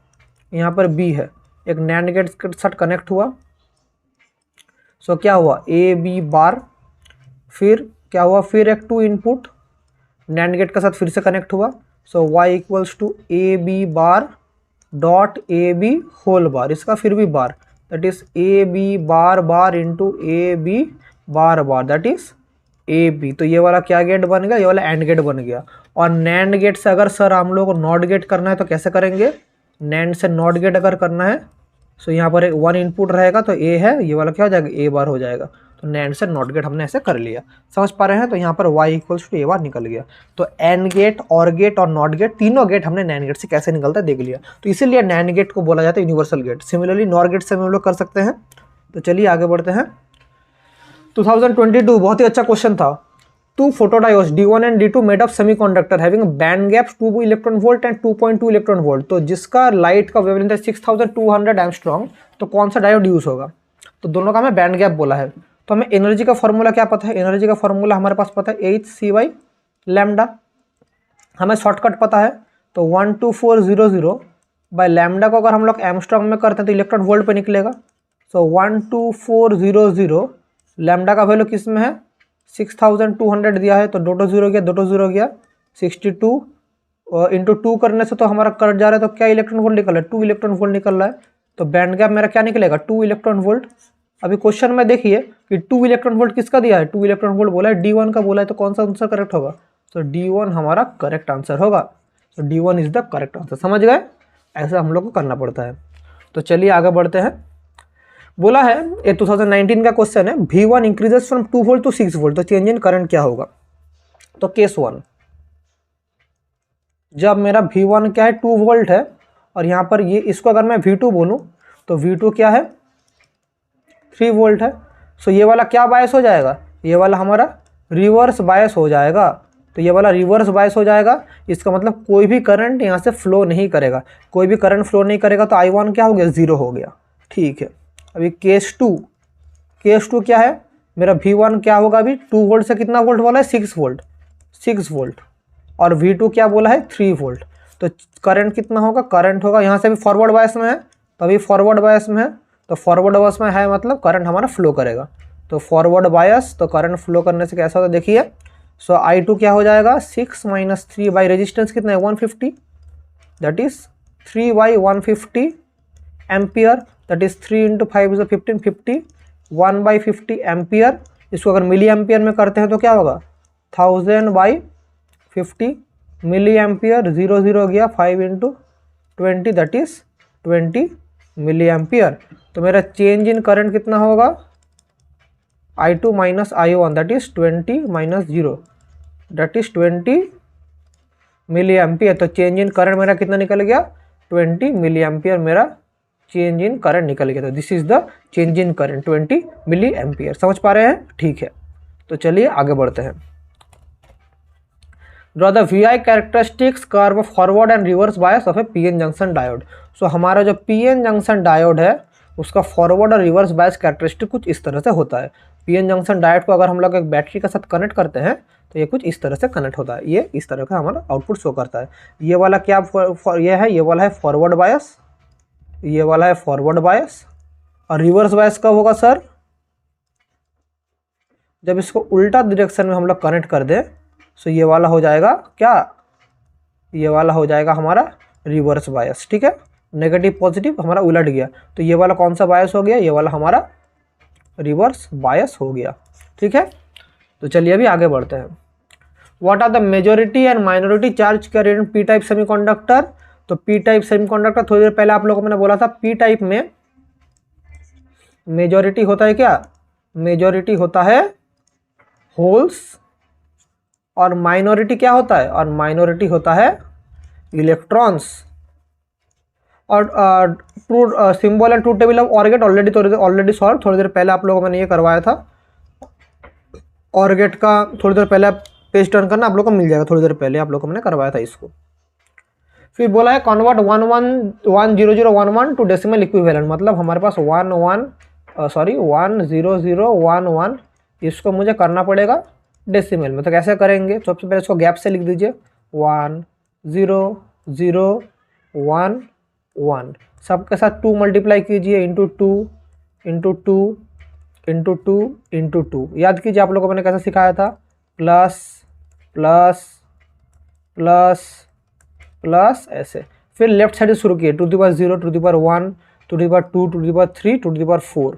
यहाँ पर बी है, एक नैंड गेट के साथ कनेक्ट हुआ। सो क्या हुआ ए बी बार, फिर क्या हुआ, फिर एक 2 इनपुट नैंड गेट के साथ फिर से कनेक्ट हुआ। So Y equals to A B bar dot A B whole bar, इसका फिर भी bar, that is A B bar bar into A B bar bar, that is A B. तो ये वाला क्या गेट बन गया, ये वाला एंड गेट बन गया। और नैंड गेट से अगर सर हम लोग को नॉट गेट करना है तो कैसे करेंगे, नैंड से नॉट गेट अगर करना है सो यहाँ पर एक 1 इनपुट रहेगा, तो ए है, ये वाला क्या हो जाएगा ए बार हो जाएगा। तो नैंड से नॉट गेट हमने ऐसे कर लिया, समझ पा रहे हैं। तो यहाँ पर y इक्वल्स टू ए बार निकल गया। तो एंड गेट, और गेट और नॉट गेट, तीनों गेट हमने नैंड गेट से कैसे निकलता है देख लिया। तो इसीलिए नैंड गेट को बोला जाता है universal gate. Similarly NOR gate से हम लोग कर सकते हैं। तो चलिए आगे बढ़ते हैं। 2022 बहुत ही अच्छा क्वेश्चन था। 2 photodiodes D1 and D2 made of semiconductor having band gaps 2 electron volt and 2.2 electron volt. तो जिसका लाइट का वेवलेंथ है 6200 एंगस्ट्रॉम, तो कौन सा डायोड यूज होगा। तो दोनों का हमें बैंड गैप बोला है। तो हमें एनर्जी का फॉर्मूला क्या पता है, एनर्जी का फॉर्मूला हमारे पास पता है hc लैम्डा, हमें शॉर्टकट पता है। तो 12400 बाय लैम्डा को अगर हम लोग एंगस्ट्रॉम में करते हैं तो इलेक्ट्रॉन वोल्ट पे निकलेगा। सो 12400 लैम्डा का वैल्यू किस में है 6200 दिया है, तो दो जीरो गया 62 इंटू 2 करने से तो हमारा करंट जा रहा है, तो क्या इलेक्ट्रॉन वोल्ट निकल रहा है 2 इलेक्ट्रॉन वोल्ट निकल रहा है। तो बैंड गैप मेरा क्या निकलेगा 2 इलेक्ट्रॉन वोल्ट। अभी क्वेश्चन में देखिए कि 2 इलेक्ट्रॉन वोल्ट किसका दिया है, 2 इलेक्ट्रॉन वोल्ट बोला है D1 का बोला है, तो कौन सा आंसर करेक्ट होगा। तो D1 हमारा करेक्ट आंसर होगा। तो D1 is the correct answer, समझ गए। ऐसा हम लोग को करना पड़ता है। तो चलिए आगे बढ़ते हैं। बोला है ये 2019 का क्वेश्चन है, V1 increases from 2 volt to 6 volt, तो चेंज इन करंट क्या होगा। तो केस 1, जब मेरा V1 क्या है 2 वोल्ट है, और यहाँ पर ये इसको अगर मैं V2 बोलूँ तो V2 क्या है 3 वोल्ट है। सो ये वाला क्या बायस हो जाएगा, ये वाला हमारा रिवर्स बायस हो जाएगा। तो ये वाला रिवर्स बायस हो जाएगा, इसका मतलब कोई भी करंट यहाँ से फ्लो नहीं करेगा, कोई भी करंट फ्लो नहीं करेगा। तो I1 क्या हो गया 0 हो गया, ठीक है। अभी केस 2, क्या है मेरा V1 क्या होगा, अभी 2 वोल्ट से कितना वोल्ट बोला है 6 वोल्ट, और V2 क्या बोला है 3 वोल्ट। तो करंट कितना होगा, करंट होगा यहाँ से भी फॉरवर्ड बायस में है, तो अभी फॉरवर्ड बायस में है, तो फॉरवर्ड बायस में है मतलब करंट हमारा फ्लो करेगा। तो फॉरवर्ड बायस, तो करंट फ्लो करने से कैसा होता है देखिए। सो I2 क्या हो जाएगा 6 - 3 बाई रेजिस्टेंस कितना है 150, that is 3 by 150 ampere, that is 3 × 5 = 15, 50 1 by 50 ampere. इसको अगर मिली एम्पियर में करते हैं तो क्या होगा 1000 बाई 50 मिली एम्पियर, 0 0 गया 5 × 20 दैट इज 20 मिली एम्पियर। तो मेरा चेंज इन करंट कितना होगा I2 - I1 that is 20 - 0 that is 20 milli ampere. तो चेंज इन करंट मेरा कितना निकल गया 20 मिली एम्पियर मेरा चेंज इन करंट निकल गया। तो this is the change in current 20 milli ampere, समझ पा रहे हैं, ठीक है। तो चलिए आगे बढ़ते हैं। Draw the VI characteristics curve forward and reverse bias of a PN junction diode. So हमारा जो PN जंक्शन डायोड है उसका फॉरवर्ड और रिवर्स बायस कैरेक्टरिस्टिक कुछ इस तरह से होता है। PN जंक्शन डायोड को अगर हम लोग एक बैटरी के साथ कनेक्ट करते हैं तो ये कुछ इस तरह से कनेक्ट होता है, ये इस तरह का हमारा आउटपुट शो करता है। ये वाला क्या ये है, ये वाला है फॉरवर्ड बायस, ये वाला है फॉरवर्ड बायस। और रिवर्स बायस कब होगा सर? जब इसको उल्टा डायरेक्शन में हम लोग कनेक्ट कर दें। सो ये वाला हो जाएगा क्या, ये वाला हो जाएगा हमारा रिवर्स बायस। ठीक है, नेगेटिव पॉजिटिव हमारा उलट गया, तो ये वाला कौन सा बायस हो गया, ये वाला हमारा रिवर्स बायस हो गया। ठीक है, तो चलिए अभी आगे बढ़ते हैं। What are the majority and minority charge carried in P type semiconductor? तो P टाइप सेमीकंडक्टर थोड़ी देर पहले आप लोगों को मैंने बोला था, P टाइप में मेजॉरिटी होता है क्या, मेजॉरिटी होता है होल्स, और माइनॉरिटी क्या होता है, और माइनॉरिटी होता है इलेक्ट्रॉन्स। और true symbol and truth table of OR gate already solve, थोड़ी देर पहले आप लोगों को मैंने ये करवाया था। ऑर्गेट का थोड़ी देर पहले पेज टर्न करना आप लोग को मिल जाएगा, थोड़ी देर पहले आप लोग को मैंने करवाया था इसको। फिर बोला है कन्वर्ट 10011 टू डेसिमल इक्विवेलेंट, मतलब हमारे पास 10011 इसको मुझे करना पड़ेगा डेसिमल में। तो कैसे करेंगे, सबसे पहले इसको गैप से लिख दीजिए 10011, सबके साथ 2 मल्टीप्लाई कीजिए इंटू 2 इंटू 2 इंटू 2 इंटू 2। याद कीजिए आप लोगों को मैंने कैसे सिखाया था, प्लस प्लस प्लस प्लस ऐसे। फिर लेफ्ट साइड से शुरू किए, to the power 0, to the power 1, to the power 2, to the power 3, to the power 4।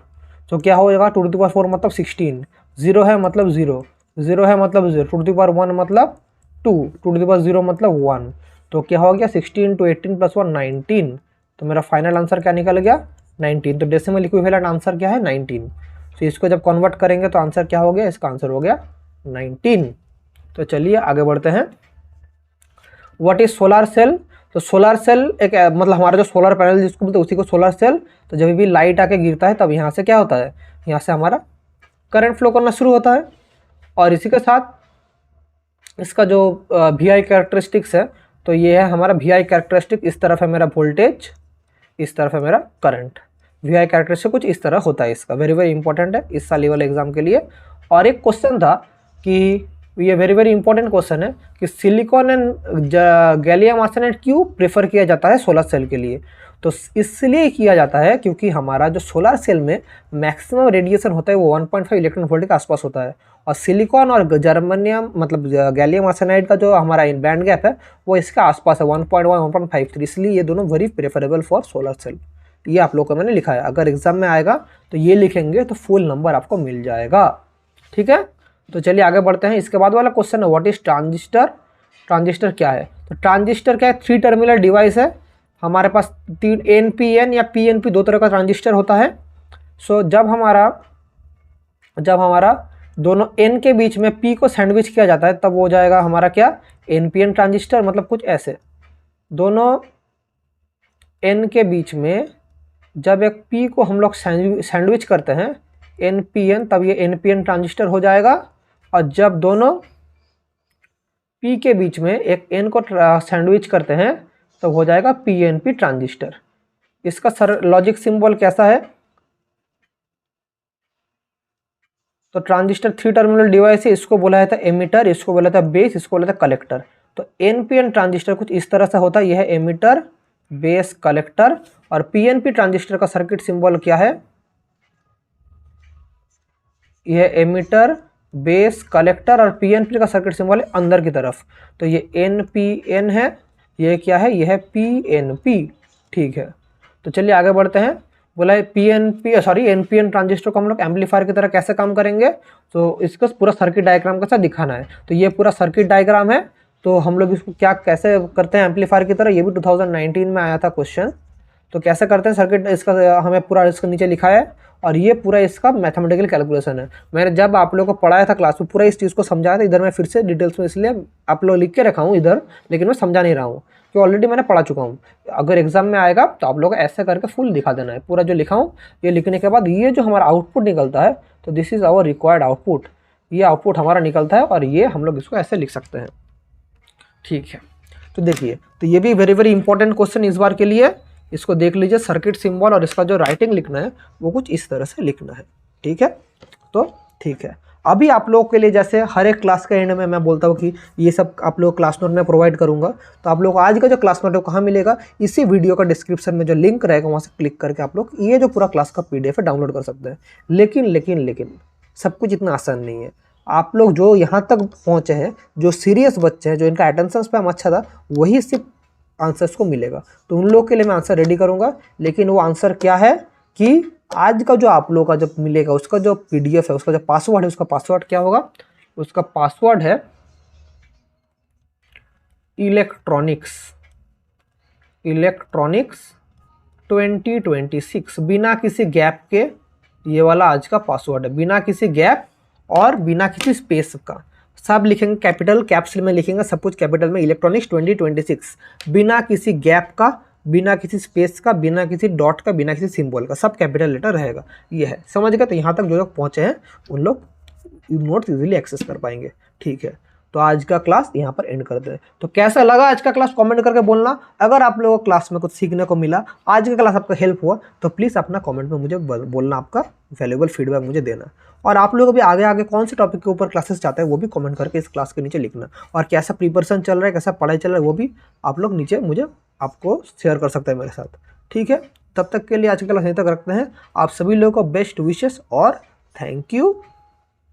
तो क्या हो जाएगा, टू द पावर 4 मतलब 16, 0 है मतलब 0, 0 है मतलब 0, टू द पावर 1 मतलब 2, टू द पावर 0 मतलब 1। तो क्या हो गया 16 × 18 + 1 19। तो मेरा फाइनल आंसर क्या निकल गया 19। तो डेसिमल इक्विवेलेंट आंसर क्या है 19। तो इसको जब कन्वर्ट करेंगे तो आंसर क्या हो गया, इसका आंसर हो गया 19। तो चलिए आगे बढ़ते हैं। What is solar cell? तो सोलर सेल एक मतलब हमारा जो सोलर पैनल जिसको बोलते हैं उसी को सोलर सेल। तो जब भी लाइट आके गिरता है तब यहाँ से क्या होता है, यहाँ से हमारा करंट फ्लो करना शुरू होता है। और इसी के साथ इसका जो VI कैरेक्टरिस्टिक्स है, तो ये है हमारा VI कैरेक्टरिस्टिक, इस तरफ है मेरा वोल्टेज, इस तरफ है मेरा करंट। VI कैरेक्टरिस्टिक कुछ इस तरह होता है इसका, वेरी वेरी इंपॉर्टेंट है इस साल वाले एग्जाम के लिए। और एक क्वेश्चन था कि ये वेरी वेरी इंपॉर्टेंट क्वेश्चन है कि सिलिकॉन एंड गैलियम आर्सेनाइड क्यों प्रेफर किया जाता है सोलर सेल के लिए? तो इसलिए किया जाता है क्योंकि हमारा जो सोलर सेल में मैक्सिमम रेडिएशन होता है वो 1.5 इलेक्ट्रॉन वोल्ट के आसपास होता है, और सिलिकॉन और जर्मेनियम मतलब गैलियम आर्सेनाइड का जो हमारा बैंड गैप है वो इसके आसपास है 1.1 1.53, इसलिए ये दोनों very preferable for solar cell. ये आप लोग को मैंने लिखा है, अगर एग्जाम में आएगा तो ये लिखेंगे तो फुल नंबर आपको मिल जाएगा। ठीक है, तो चलिए आगे बढ़ते हैं। इसके बाद वाला क्वेश्चन है व्हाट इज ट्रांजिस्टर? ट्रांजिस्टर क्या है? तो ट्रांजिस्टर क्या है, 3 टर्मिनल डिवाइस है। हमारे पास 3 NPN या PNP 2 तरह का ट्रांजिस्टर होता है। सो जब हमारा दोनों N के बीच में P को सैंडविच किया जाता है तब हो जाएगा हमारा क्या, NPN ट्रांजिस्टर। मतलब कुछ ऐसे दोनों N के बीच में जब एक P को हम लोग सैंडविच करते हैं NPN, तब ये NPN ट्रांजिस्टर हो जाएगा। और जब दोनों P के बीच में एक N को सैंडविच करते हैं तो हो जाएगा PNP ट्रांजिस्टर। इसका सर लॉजिक सिंबल कैसा है? तो ट्रांजिस्टर 3 टर्मिनल डिवाइस है, इसको बोला जाता है एमिटर, इसको बोला जाता है बेस, इसको बोला जाता है कलेक्टर। तो NPN ट्रांजिस्टर कुछ इस तरह से होता है, यह है एमिटर, बेस, कलेक्टर। और PNP ट्रांजिस्टर का सर्किट सिंबल क्या है, यह एमिटर, बेस, कलेक्टर, और PNP का सर्किट सिंबल है अंदर की तरफ। तो ये NPN है, ये क्या है, यह है PNP। ठीक है, तो चलिए आगे बढ़ते हैं। बोला है NPN ट्रांजिस्टर को हम लोग एम्पलीफायर की तरह कैसे काम करेंगे, तो इसको पूरा सर्किट डायग्राम के साथ दिखाना है। तो ये पूरा सर्किट डायग्राम है, तो हम लोग इसको क्या कैसे करते हैं एम्पलीफायर की तरह, ये भी 2019 में आया था क्वेश्चन। तो कैसे करते हैं सर्किट, इसका हमें पूरा इसके नीचे लिखा है, और ये पूरा इसका मैथमेटिकल कैलकुलेशन है। मैंने जब आप लोगों को पढ़ाया था क्लास में पूरा इस चीज़ को समझाया था, इधर मैं फिर से डिटेल्स में इसलिए आप लोग लिख के रखा हूँ इधर, लेकिन मैं समझा नहीं रहा हूँ कि ऑलरेडी मैंने पढ़ा चुका हूँ। अगर एग्जाम में आएगा तो आप लोग ऐसे करके फुल दिखा देना है, पूरा जो लिखा हूँ। ये लिखने के बाद ये जो हमारा आउटपुट निकलता है, तो this is our required output, ये आउटपुट हमारा निकलता है, और ये हम लोग इसको ऐसे लिख सकते हैं। ठीक है, तो देखिए, तो ये भी वेरी वेरी इंपॉर्टेंट क्वेश्चन इस बार के लिए, इसको देख लीजिए। सर्किट सिंबल और इसका जो राइटिंग लिखना है वो कुछ इस तरह से लिखना है, ठीक है। तो ठीक है, अभी आप लोगों के लिए जैसे हर एक क्लास के एंड में मैं बोलता हूँ कि ये सब आप लोग क्लास नोट में प्रोवाइड करूँगा, तो आप लोग को आज का जो क्लास नोट है वो कहाँ मिलेगा, इसी वीडियो का डिस्क्रिप्शन में जो लिंक रहेगा वहाँ से क्लिक करके आप लोग ये जो पूरा क्लास का PDF है डाउनलोड कर सकते हैं। लेकिन सब कुछ इतना आसान नहीं है। आप लोग जो यहाँ तक पहुँचे हैं, जो सीरियस बच्चे हैं, जो इनका अटेंशन स्पैम अच्छा था, वही सिर्फ आंसर्स को मिलेगा। तो उन लोग के लिए मैं आंसर रेडी करूँगा, लेकिन वो आंसर क्या है कि आज का जो आप लोगों का जब मिलेगा उसका जो PDF है, उसका जो पासवर्ड है, उसका पासवर्ड क्या होगा, उसका पासवर्ड है इलेक्ट्रॉनिक्स 2026, बिना किसी गैप के। ये वाला आज का पासवर्ड है, बिना किसी गैप और बिना किसी स्पेस का। सब लिखेंगे कैपिटल कैप्स में लिखेंगे, सब कुछ कैपिटल में, इलेक्ट्रॉनिक्स 2026, बिना किसी गैप का, बिना किसी स्पेस का, बिना किसी डॉट का, बिना किसी सिंबल का, सब कैपिटल लेटर रहेगा। ये है, समझ गए। तो यहाँ तक जो लोग पहुँचे हैं उन लोग नोट्स इजीली एक्सेस कर पाएंगे, ठीक है। तो आज का क्लास यहाँ पर एंड करते हैं। तो कैसा लगा आज का क्लास कमेंट करके बोलना। अगर आप लोगों को क्लास में कुछ सीखने को मिला, आज का क्लास आपका हेल्प हुआ, तो प्लीज़ अपना कमेंट में मुझे बोलना, आपका वैल्यूएबल फीडबैक मुझे देना। और आप लोग भी आगे कौन से टॉपिक के ऊपर क्लासेस चाहते हैं वो भी कमेंट करके इस क्लास के नीचे लिखना। और कैसा प्रिपरेशन चल रहा है, कैसा पढ़ाई चल रहा है, वो भी आप लोग नीचे मुझे आपको शेयर कर सकते हैं मेरे साथ, ठीक है। तब तक के लिए आज का क्लास यहीं तक रखते हैं। आप सभी लोगों को बेस्ट विशेस और थैंक यू।